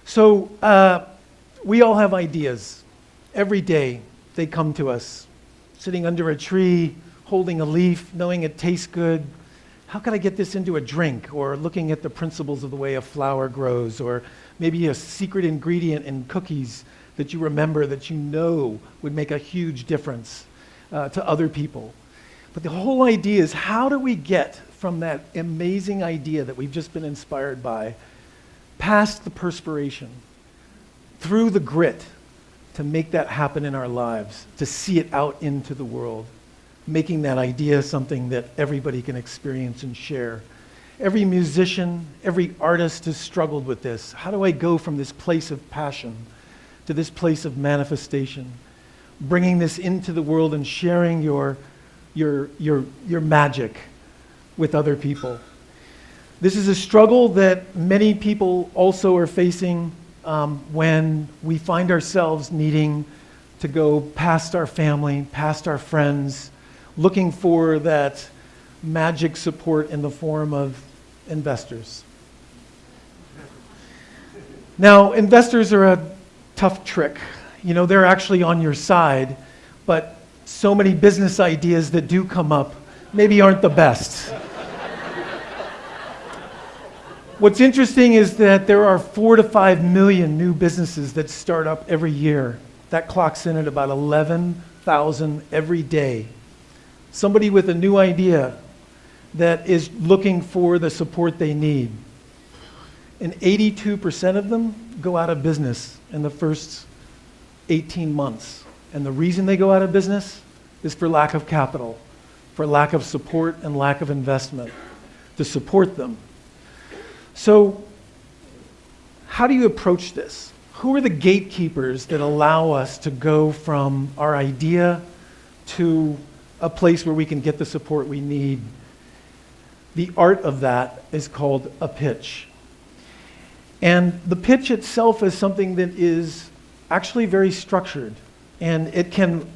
So we all have ideas. Every day they come to us, sitting under a tree, holding a leaf, knowing it tastes good. How can I get this into a drink? Or looking at the principles of the way a flower grows, or maybe a secret ingredient in cookies that you remember that you know would make a huge difference to other people. But the whole idea is, how do we get from that amazing idea that we've just been inspired by, past the perspiration, through the grit, to make that happen in our lives, to see it out into the world, making that idea something that everybody can experience and share. Every musician, every artist has struggled with this. How do I go from this place of passion to this place of manifestation, bringing this into the world and sharing your magic with other people? This is a struggle that many people also are facing when we find ourselves needing to go past our family, past our friends, looking for that magic support in the form of investors. Now, investors are a tough trick. You know, they're actually on your side, but so many business ideas that do come up maybe aren't the best. What's interesting is that there are 4 to 5 million new businesses that start up every year. That clocks in at about 11,000 every day. Somebody with a new idea that is looking for the support they need. And 82% of them go out of business in the first 18 months. And the reason they go out of business is for lack of capital, for lack of support and lack of investment to support them. So, how do you approach this? Who are the gatekeepers that allow us to go from our idea to a place where we can get the support we need? The art of that is called a pitch. And the pitch itself is something that is actually very structured, and it can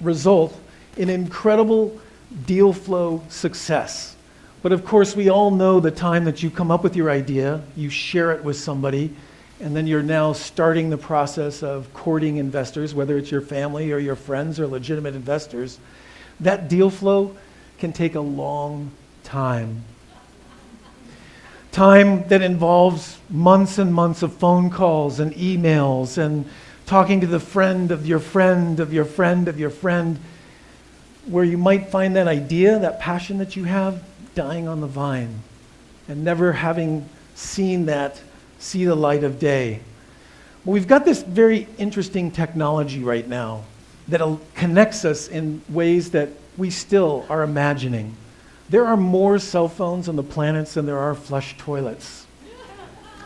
result in incredible deal flow success. But of course, we all know the time that you come up with your idea, you share it with somebody, and then you're now starting the process of courting investors, whether it's your family or your friends or legitimate investors. That deal flow can take a long time. Time that involves months and months of phone calls and emails and talking to the friend of your friend of your friend of your friend, where you might find that idea, that passion that you have, dying on the vine and never having seen that see the light of day. Well, we've got this very interesting technology right now that connects us in ways that we still are imagining. There are more cell phones on the planet than there are flush toilets.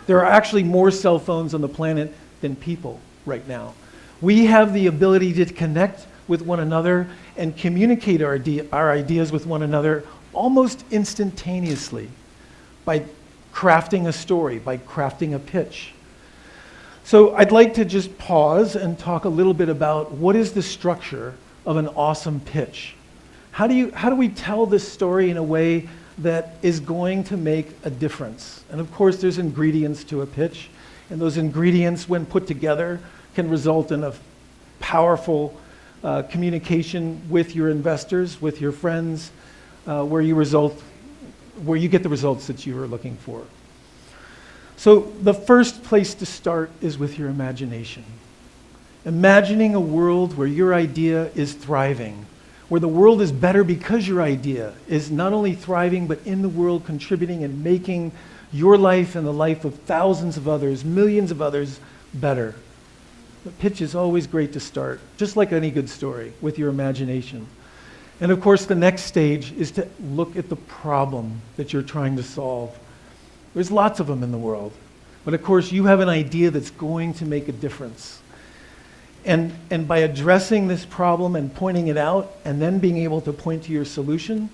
There are actually more cell phones on the planet than people right now. We have the ability to connect with one another and communicate our ideas with one another almost instantaneously by crafting a story, by crafting a pitch. So I'd like to just pause and talk a little bit about what is the structure of an awesome pitch. How do we tell this story in a way that is going to make a difference? And of course, there's ingredients to a pitch, and those ingredients, when put together, can result in a powerful communication with your investors, with your friends, where you get the results that you are looking for. So the first place to start is with your imagination. Imagining a world where your idea is thriving, where the world is better because your idea is not only thriving, but in the world contributing and making your life and the life of thousands of others, millions of others, better. The pitch is always great to start, just like any good story, with your imagination. And of course, the next stage is to look at the problem that you're trying to solve. There's lots of them in the world. But of course, you have an idea that's going to make a difference. And by addressing this problem and pointing it out, and then being able to point to your solution,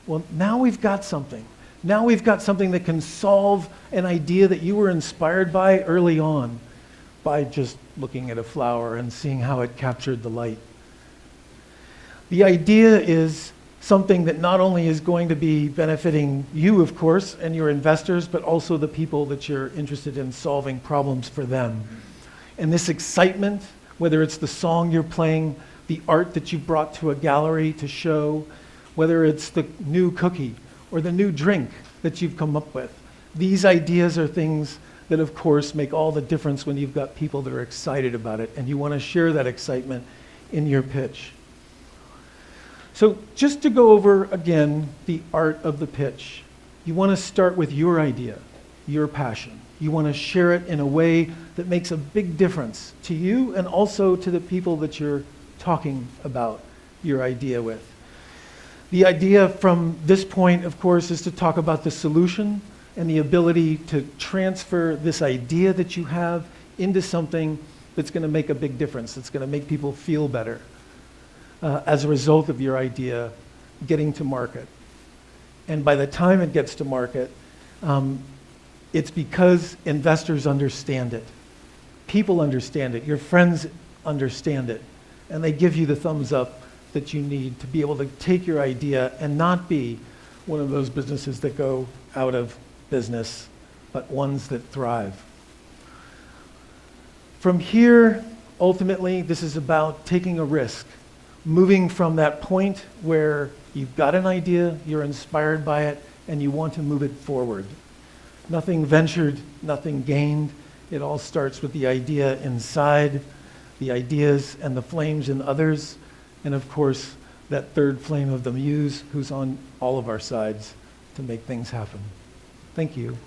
well, now we've got something. Now we've got something that can solve an idea that you were inspired by early on by just looking at a flower and seeing how it captured the light. The idea is something that not only is going to be benefiting you, of course, and your investors, but also the people that you're interested in solving problems for them. And this excitement, whether it's the song you're playing, the art that you brought to a gallery to show, whether it's the new cookie or the new drink that you've come up with, these ideas are things that, of course, make all the difference when you've got people that are excited about it, and you want to share that excitement in your pitch. So just to go over again the art of the pitch, you want to start with your idea, your passion. You want to share it in a way that makes a big difference to you and also to the people that you're talking about your idea with. The idea from this point, of course, is to talk about the solution and the ability to transfer this idea that you have into something that's going to make a big difference, that's going to make people feel better as a result of your idea getting to market. And by the time it gets to market, it's because investors understand it. People understand it. Your friends understand it. And they give you the thumbs up that you need to be able to take your idea and not be one of those businesses that go out of business, but ones that thrive. From here, ultimately, this is about taking a risk, moving from that point where you've got an idea, you're inspired by it, and you want to move it forward. Nothing ventured, nothing gained. It all starts with the idea inside, the ideas and the flames in others, and of course, that third flame of the muse who's on all of our sides to make things happen. Thank you.